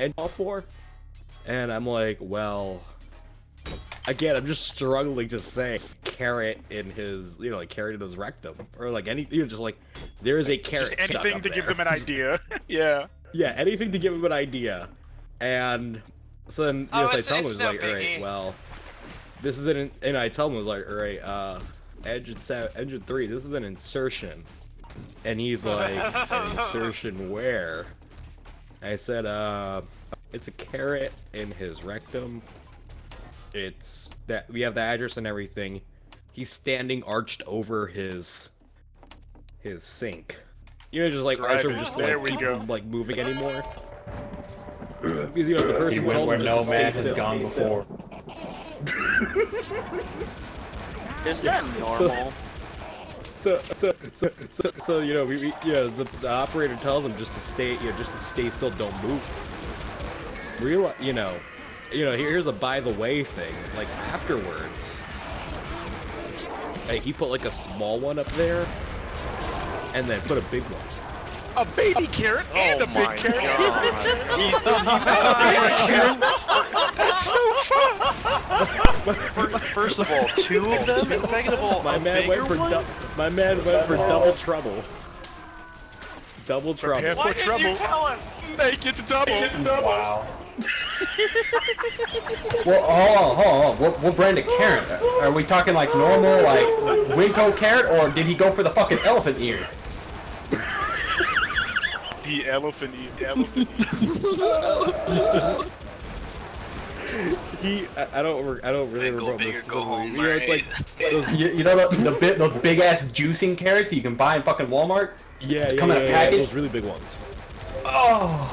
engine all for? And I'm like, well, again, I'm just struggling to say carrot in his, like carrot in his rectum, or like any, just like there is a carrot. Just anything to give them an idea. Yeah. Yeah, anything to give him an idea. And so then, so I tell him, was like, all right, well, this is an, and I tell him, was like, all right, engine 3, this is an insertion. And he's like, an insertion where? I said, it's a carrot in his rectum. It's that we have the address and everything. He's standing arched over his sink. Just like arched over, just like keep from like moving anymore. Because the person he went where no man has gone before. Is that normal? So the operator tells him just to stay, just to stay still, don't move. Here's a by the way thing. Like afterwards, he put like a small one up there, and then put a big one. A baby carrot and a big carrot. That's so fun. First of all, 2 of them, and second of all, my man went for double trouble. Double trouble. Why didn't you tell us? Make it to double. Wow. Well, hold on. What brand of carrot? Are we talking like normal, like Winco carrot, or did he go for the fucking elephant ear? The elephant ear. I don't really remember. Bigger, go home, it's like those those big ass juicing carrots you can buy in fucking Walmart. Come in a package. Those really big ones. Oh.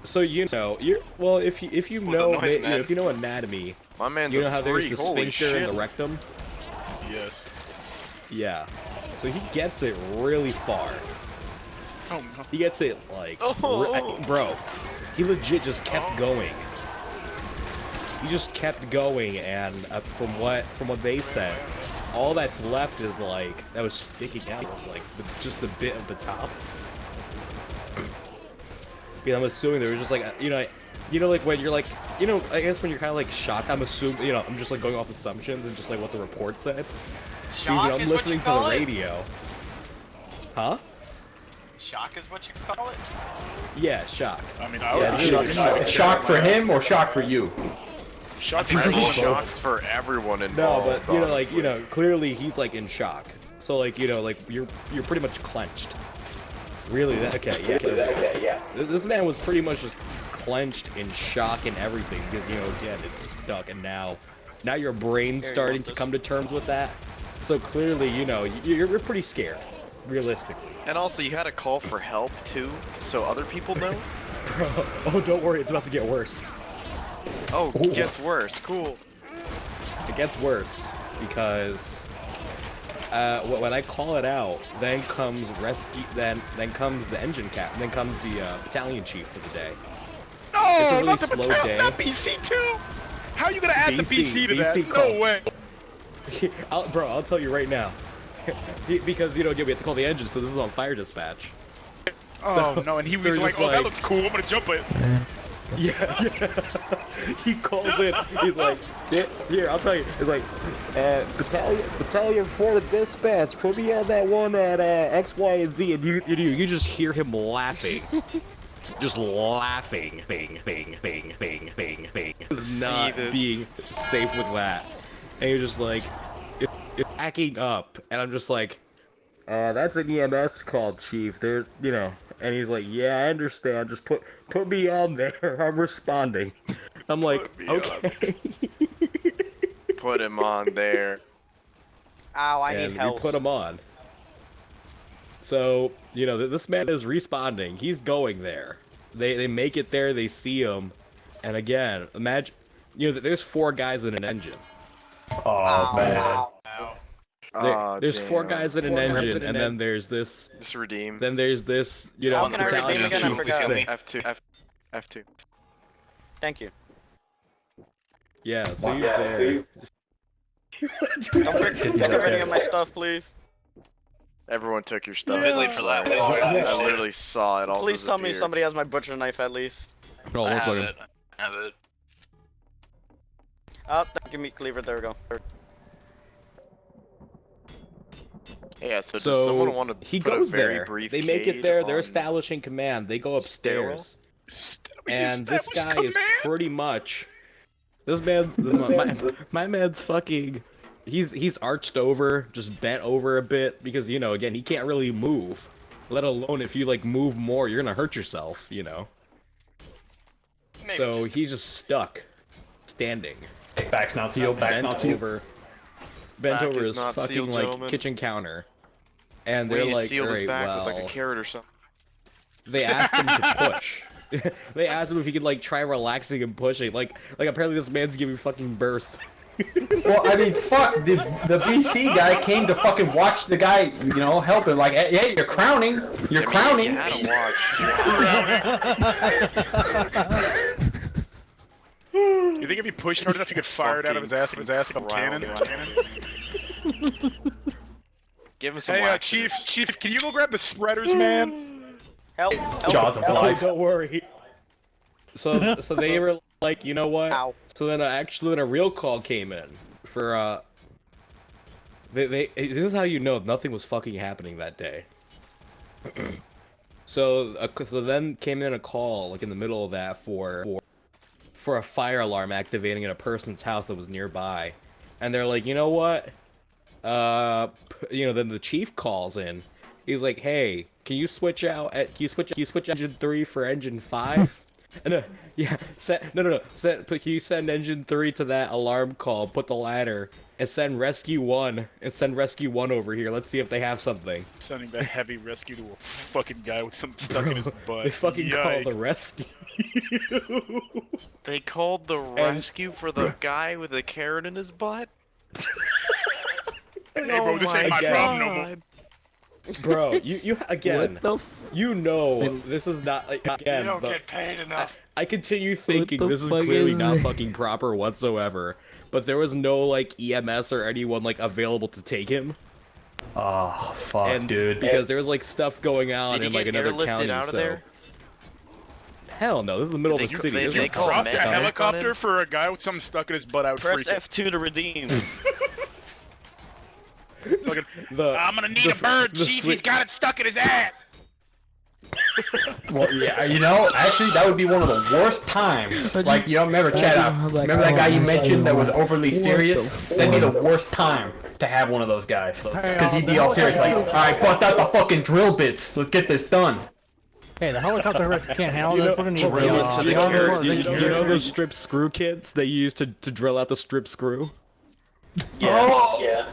So if you know anatomy, my man's you know how there's the sphincter in the rectum. Yes. Yeah. So he gets it really far. Oh no. He gets it like, bro. He legit just kept going. He just kept going, and from what they said, all that's left is like that was sticking out was like just the bit of the top. Yeah, I'm assuming there was just like like when you're like I guess when you're kind of like shocked. I'm assuming I'm just like going off assumptions and just like what the report said. Shock I'm listening to the radio. Huh? Shock is what you call it? Yeah, shock. I mean, I would be shock for him or shock for you? Shock for I'm everyone. shocked for everyone involved. No, but clearly he's like in shock. So like like you're pretty much clenched. Really? Okay, yeah. This man was pretty much just clenched in shock and everything because again it's stuck, and now your brain's starting to come to terms with that. So clearly you're pretty scared, realistically. And also, you had a call for help too, so other people know. Bro, oh don't worry, it's about to get worse. Oh, it gets worse. Cool. It gets worse because when I call it out, then comes rescue. Then comes the engine cap. Then comes the battalion chief for the day. No, it's a really not the slow battalion, day. not BC too. How are you gonna add the BC to that? call. No way. Bro, I'll tell you right now. Because we have to call the engine, so this is on fire dispatch. Oh no, and he was like, "Oh, that looks cool. I'm gonna jump it." Yeah. He calls it. He's like, "Here, I'll tell you." He's like, "Battalion 4 dispatch. Put me on that one at X, Y, and Z." And you just hear him laughing, just laughing. Bing. Not being safe with that, and you're just like, it's backing up, and I'm just like, that's an EMS call, Chief. There's, and he's like, yeah, I understand. Just put me on there. I'm responding. I'm like, okay. Put him on there. Ow, I need help. We put him on. So, this man is responding. He's going there. They make it there. They see him, and again, imagine, there's 4 guys in an engine. Oh man. There's 4 guys in an engine, and then there's this. Just redeem. Then there's this, How can I redeem again? I forgot. F2. Thank you. Yeah, so you're there. Don't get any of my stuff, please. Everyone took your stuff. Bit late for that. I literally saw it all. Please tell me disappear. somebody has my butcher knife at least. Oh, I one have second. it. I have it. Oh, give me cleaver. There we go. Yeah, so does someone want to he put goes a very there. brief They make it cade there. They're on establishing command. They go upstairs, We and this established guy is command? pretty much. This man, my man's fucking. He's arched over, just bent over a bit because you know again he can't really move. Let alone if you like move more, you're gonna hurt yourself. You know. Maybe So just he's just stuck, standing. Back's not sealed. Back's Bent not sealed. over. Bent Back over is his not fucking sealed, like gentlemen. kitchen counter, and We they're need to like, seal his "Alright, back well." with like a carrot or something. They asked him to push. They asked him if he could like try relaxing and pushing. Like apparently this man's giving fucking birth. Well, I mean, fuck. The BC guy came to fucking watch the guy, you know, help him. Like, hey, you're crowning. You're crowning. You had to watch. You think if he pushed hard enough, you could fire it out of his ass like a cannon? Give him some Hey, laxatives. Chief, can you go grab the spreaders, man? Help! Jaws of life. Don't worry. So they were like, you know what? Ow. So then actually a real call came in for this is how you know nothing was fucking happening that day. So then came in a call like in the middle of that for a fire alarm activating in a person's house that was nearby, and they're like, you know what? You know, then the chief calls in. He's like, hey, can you switch out? Can you switch engine 3 for engine 5? And yeah, can you send engine 3 to that alarm call? Put the ladder and send rescue 1 over here. Let's see if they have something. Sending the heavy rescue to a fucking guy with something stuck in his butt. They fucking call Yikes. the rescue. They called the rescue for the guy with the carrot in his butt? Hey, bro, this ain't my God. problem no more. Bro, you again. You know this is not like again. You don't but get paid enough. I continue thinking this is clearly not fucking proper whatsoever. But there was no like EMS or anyone like available to take him. Oh, fuck, And dude. because there was like stuff going on Did in he like get another airlifted county. out of so there? hell no, this is the middle of They- the city. they- There's they no call car. Dropped a medic on helicopter it? for a guy with something stuck in his butt. I would Press freak F2 to redeem. it. Fucking, The- I'm gonna need a bird, the Chief. swi- He's got it stuck in his ass. Well, yeah, you know, actually, that would be one of the worst times. Like, you know, remember, Chad, remember that guy you mentioned that was overly serious? That'd be the worst time to have one of those guys. Because he'd be all serious, like, alright, bust out the fucking drill bits. Let's get this done. Hey, the helicopter rescue can't handle this. We're gonna need drill real it to the You know carrot. those, you know those strip screw kits they use to drill out the strip screw? Yeah.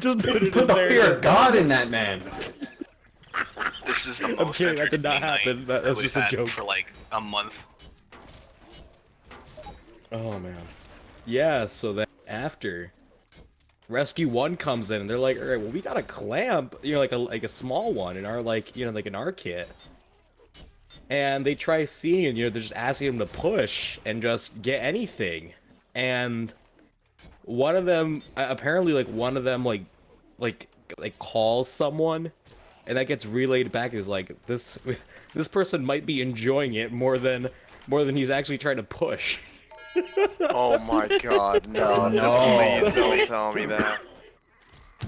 Just put it Put in the there. fear of God in that man. This is the most kidding, that did not entertaining happen. That's night we've just a had joke. for like a month. Oh man. Yeah, so then after Rescue 1 comes in and they're like, alright, well we got a clamp, you know, like a small one in our like, you know, like in our kit. And they try seeing it, you know, they're just asking him to push and just get anything. And one of them apparently like one of them like calls someone and that gets relayed back as like this person might be enjoying it more than he's actually trying to push. Oh my god, no, No. please don't tell me that.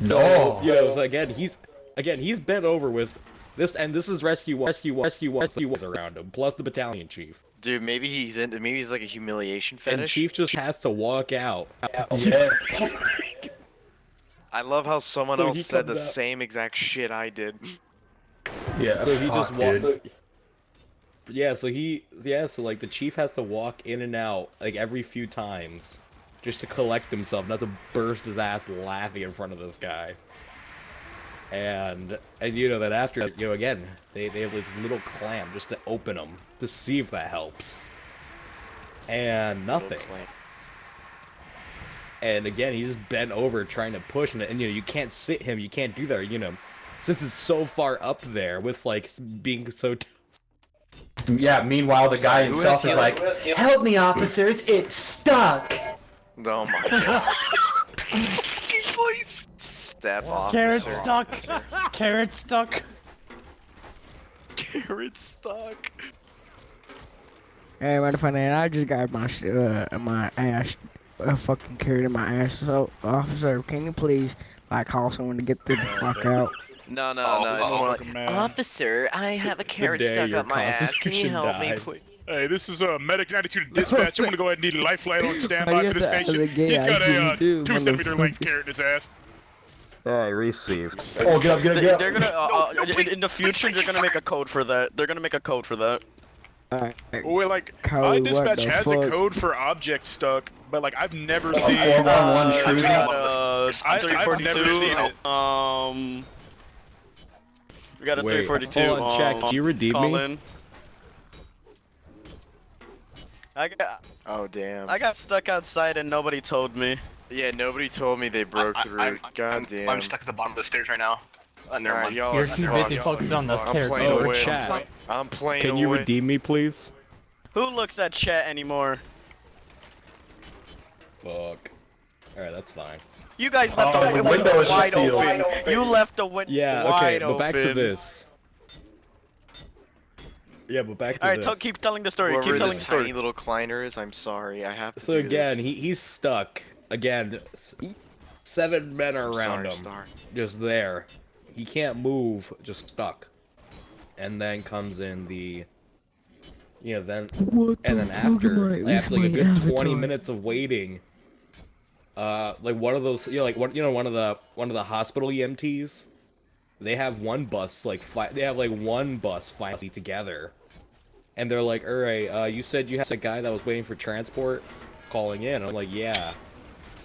No. You know, so again he's bent over with this, and this is rescue one around him, plus the battalion chief. Dude, maybe he's like a humiliation And fetish. chief just has to walk out. Yeah. I love how someone So else he said the comes out. same exact shit I did. Yeah, So he fuck, just walks. dude. So like the chief has to walk in and out like every few times, just to collect himself, not to burst his ass laughing in front of this guy. And you know that after, you know, again they have this little clamp just to open them to see if that helps. And nothing. And again, he's just bent over trying to push, and you know you can't sit him, you can't do that, you know, since it's so far up there with like being so. Yeah, meanwhile, the guy Who himself has is like, help me, officers, it's stuck. Oh my god. Step officer. Carrot stuck. Carrot stuck. carrot stuck. Hey, motherfucker, I just got my ass fucking carried in my ass. So, officer, can you please like call someone to get the fuck out? No, Oh, it's more like, man. officer, I have a carrot day stuck your up my ass. Can you constitution help me, dies. please? Hey, this is Medic 92 to dispatch. I'm gonna go ahead and need a lifeline on standby for this patient. He's gay got a 2 too, centimeter length carrot in his ass. Alright, received. Oh, get up, get up, get up. They're gonna in the future they're gonna make a code for that. They're gonna make a code for that. Alright. Well, like, Code, my what dispatch the has fuck? a code for objects stuck, but like I've never seen. 411 We shooting. got I've never seen it. We got a Wait, 342. hold on, check. Do you redeem call me? in. Oh, damn. I got stuck outside and nobody told me. Yeah, nobody told me they broke through. God damn. I'm stuck at the bottom of the stairs right now. Never Alright, mind. y'all You're are too fucked. busy focused on the I'm carrot. playing Oh, away. chat. I'm playing Can you away. redeem me, please? Who looks at chat anymore? Fuck. Alright, that's fine. You guys left Oh, the the window window is wide sealed. open. You left the window Yeah, okay, wide but open. back to this. Yeah, but back to Alright, this. keep telling the story. Whoever Keep telling this the story. tiny little Kleiner is, I'm sorry. I have to So do again, this. he's stuck. Again, 7 men are I'm around sorry, him, Star. just there. He can't move, just stuck. And then comes in the, you know, then and then after like a good 20 minutes of waiting, like one of those, you know, like one of the hospital EMTs, they have one bus one bus finally together, and they're like, all right, you said you had a guy that was waiting for transport, calling in. I'm like, yeah,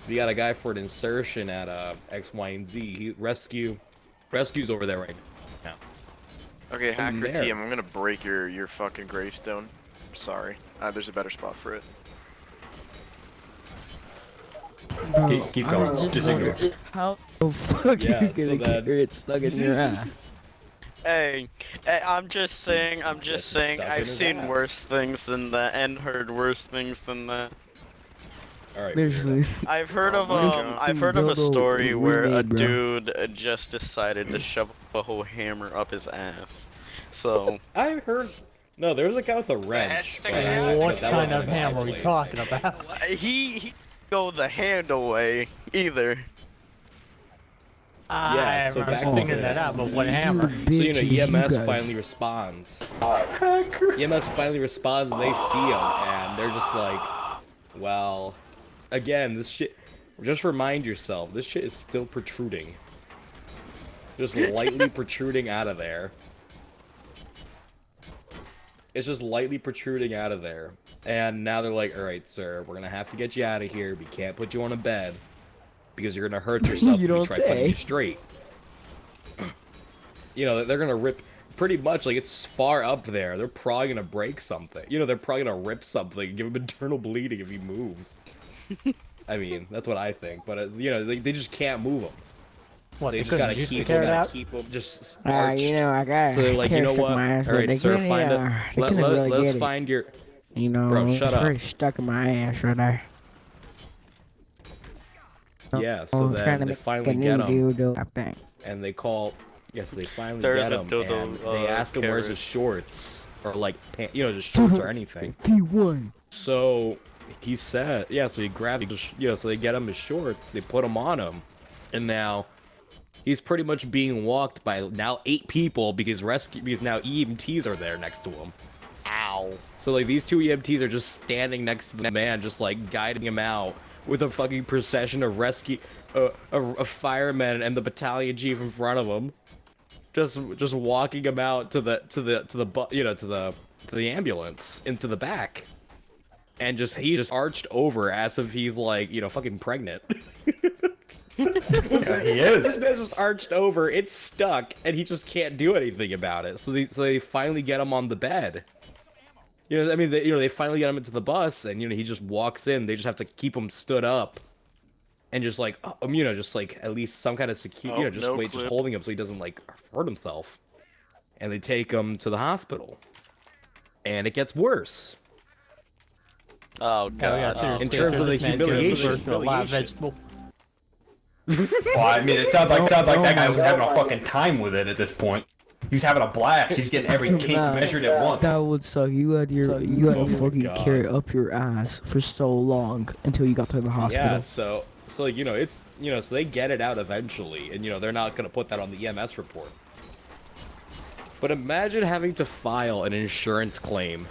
we got a guy for an insertion at X, Y, and Z. He rescues over there right now. Okay, Hacker there. TM, I'm gonna break your fucking gravestone. I'm sorry. There's a better spot for it. Keep going. Just ignore. How the fuck Yeah, you so gonna then- get it stuck in your ass? Hey, I'm just saying, stuck in I've his seen ass. worse things than that and heard worse things than that. Alright. Literally. I've heard of God. I've heard of a Dildo story where a remade, bro. dude just decided to shove a whole hammer up his ass. So I heard. No, there was a guy with a wrench. sticking but out. What that kind wasn't of in my hammer are we place. talking about? he didn't go the handle way either. Yeah, so back to figuring that this. out, but what hammer? So, you know, Bitches, you EMS guys. finally responds. EMS finally responds and they see him, and they're just like, well, again, this shit, just remind yourself, this shit is still protruding. Just lightly protruding out of there. It's just lightly protruding out of there. And now they're like, alright, sir, we're gonna have to get you out of here. We can't put you on a bed. Because you're gonna hurt yourself You if don't we try putting say. you straight. You know, they're gonna rip pretty much like it's far up there. They're probably gonna break something. You know, they're probably gonna rip something and give him internal bleeding if he moves. I mean, that's what I think. But you know, they just can't move him. What, They they just couldn't gotta juice the keep carrot him, out? keep him just Alright, you arched. know, I got So they're like, you know stuck what? in my ass, All but right, they sir, couldn't, find they couldn't really let's get it. find your. You know, Bro, it's shut up. pretty stuck in my ass right there. Yeah, so I'm trying to then they make finally a get new him, dildo, I think. and they call. Yes, they finally There is get a him, dildo, and they ask him where's his carrot. shorts, or like, you know, just shorts or anything. P1. So he said, yeah. So he grabbed, you know, so they get him his shorts, they put him on him, and now he's pretty much being walked by now 8 people because now EMTs are there next to him. Ow. So like these 2 EMTs are just standing next to the man, just like guiding him out with a fucking procession of of firemen and the battalion chief in front of him, just walking him out to the ambulance into the back, and he just arched over as if he's like, you know, fucking pregnant. Yeah, he is. This man's just arched over, it's stuck, and he just can't do anything about it. So they finally get him on the bed. You know, I mean, they finally get him into the bus, and you know, he just walks in. They just have to keep him stood up, and just like, you know, just like at least some kind of security, you know, just no just clip. holding him so he doesn't like hurt himself. And they take him to the hospital, and it gets worse. Oh Oh, yeah, god. seriously. In terms so of the this man turned humiliation, into a live vegetable. Well, I mean, it sounds like that guy was having a fucking time with it at this point. He was having a blast. He's getting every kink measured at once. That would suck. You had a fucking carrot up your ass for so long until you got to the hospital. Yeah, so like, it's, so they get it out eventually, and, they're not going to put that on the EMS report. But imagine having to file an insurance claim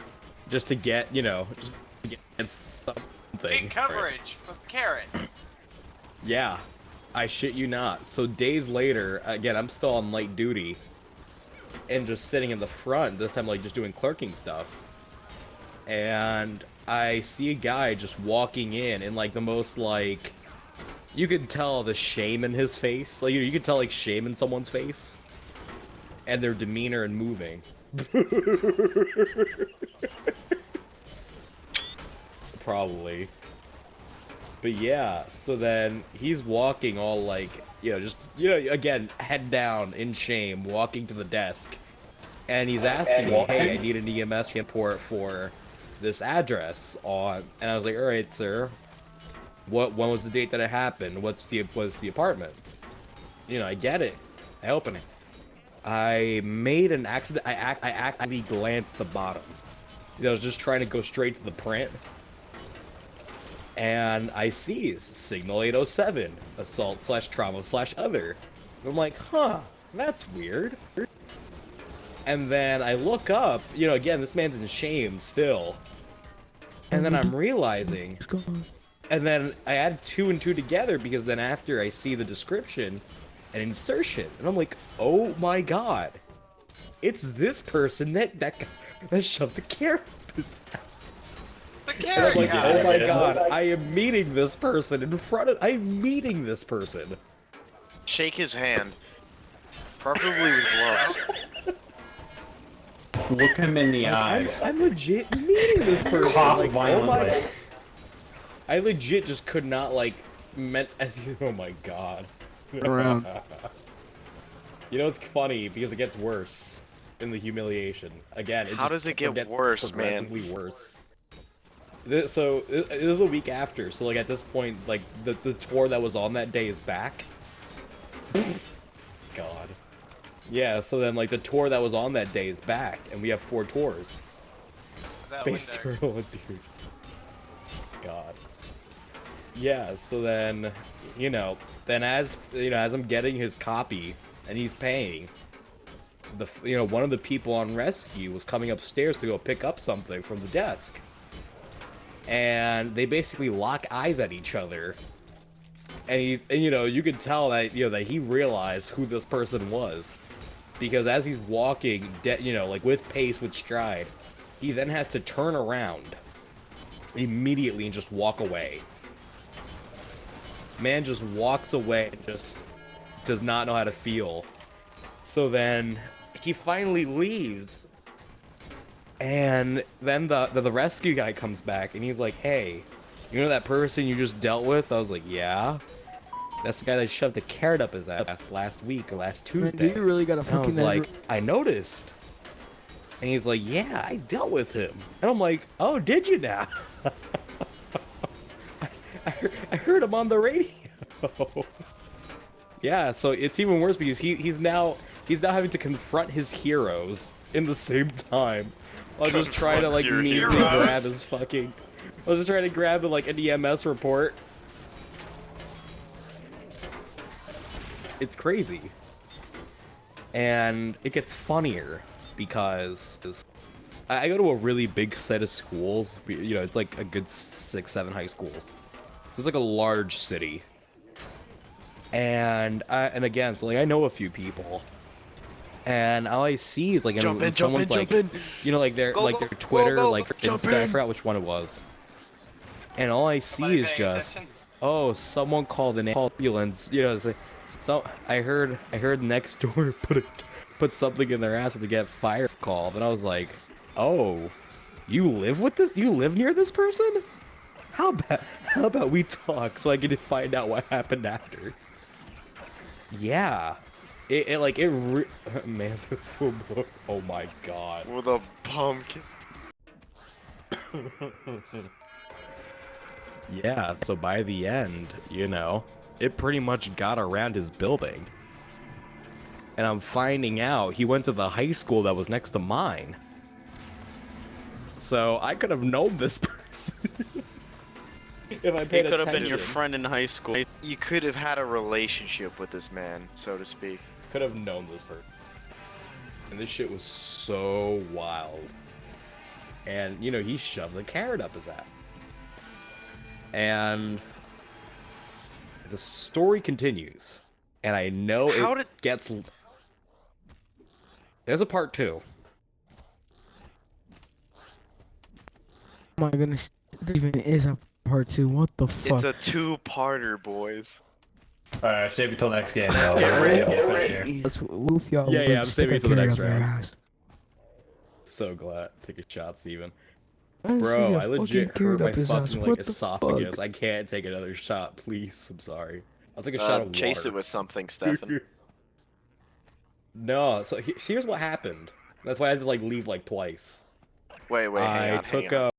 just to get, just to get something. Big coverage for carrot. Yeah, I shit you not. So days later, again, I'm still on light duty, and just sitting in the front, this time, like, just doing clerking stuff. And I see a guy just walking in like, the most, like, you can tell the shame in his face. Like, you can tell, like, shame in someone's face. And their demeanor and moving. Probably. But yeah, so then he's walking all like, just, again, head down in shame, walking to the desk. And he's asking me, hey, I need an EMS report for this address on, and I was like, alright, sir. When was the date that it happened? What's the apartment? I get it. I open it. I made an accident. I accidentally glanced the bottom. I was just trying to go straight to the print. And I see Signal 807, assault/trauma/other. I'm like, huh, that's weird. And then I look up, again, this man's in shame still. And then I'm realizing, and then I add 2 and 2 together, because then after I see the description and insertion, and I'm like, oh my god, it's this person that shoved the carrot up his ass. The carrot. Like, oh my god, I am meeting this person I'm meeting this person. Shake his hand. Preferably with gloves. Look him in the eyes. I'm legit meeting this person. Cough Like, violently. I legit just could not, like, oh my god. Around. It's funny because it gets worse in the humiliation. Again, How does it get worse, man? Progressively worse. So it was a week after. So like at this point, like the tour that was on that day is back. God. Yeah. So then like the tour that was on that day is back, and we have 4 tours. Space Turtle, dude. God. Yeah. So then, as I'm getting his copy and he's paying, one of the people on rescue was coming upstairs to go pick up something from the desk. And they basically lock eyes at each other. And you could tell that, that he realized who this person was. Because as he's walking, like with pace, with stride, he then has to turn around immediately and just walk away. Man just walks away and just does not know how to feel. So then he finally leaves. And then the rescue guy comes back and he's like, hey, you know that person you just dealt with? I was like, yeah. That's the guy that shoved the carrot up his ass last week or last Tuesday. Man, do you really got a fucking... And I was like, I noticed. And he's like, yeah, I dealt with him. And I'm like, oh, did you now? I heard him on the radio. Yeah, so it's even worse because he's now having to confront his heroes in the same time. I'll just try to like measly grab his fucking. I was just trying to grab like an EMS report. It's crazy, and it gets funnier because I go to a really big set of schools. It's like a good 6-7 high schools. So it's like a large city, and again, so like I know a few people. And all I see is like someone's like, like their Twitter, like Insta, I forgot which one it was. And all I see is just, oh, someone called an ambulance. It's like, so I heard next door put something in their ass to get fire called, and I was like, oh, you live with this? You live near this person? How about we talk so I can find out what happened after? Yeah. Man, oh my god. With a pumpkin. Yeah, so by the end, it pretty much got around his building. and I'm finding out he went to the high school that was next to mine. So I could have known this person if I He paid could have been your attention. friend in high school. You could have had a relationship with this man, so to speak. Could have known this person. And this shit was so wild. And, you know, he shoved a carrot up his ass. And the story continues. And I know it gets... There's a part 2. Oh my goodness, there even is a part 2. What the fuck? It's a two-parter, boys. Alright, save it till next game. Get ready. Let's woof y'all. Yeah, I'm saving it to the next round. Ass. So glad. Take a shot, Steven. Bro, Bro, I legit hurt my fucking like What the esophagus. fuck? I can't take another shot, please. I'm sorry. I'll take a shot of Chase water. it with something, Stefan. No, so here's what happened. That's why I had to like leave like twice. Wait, hang I on, took hang on.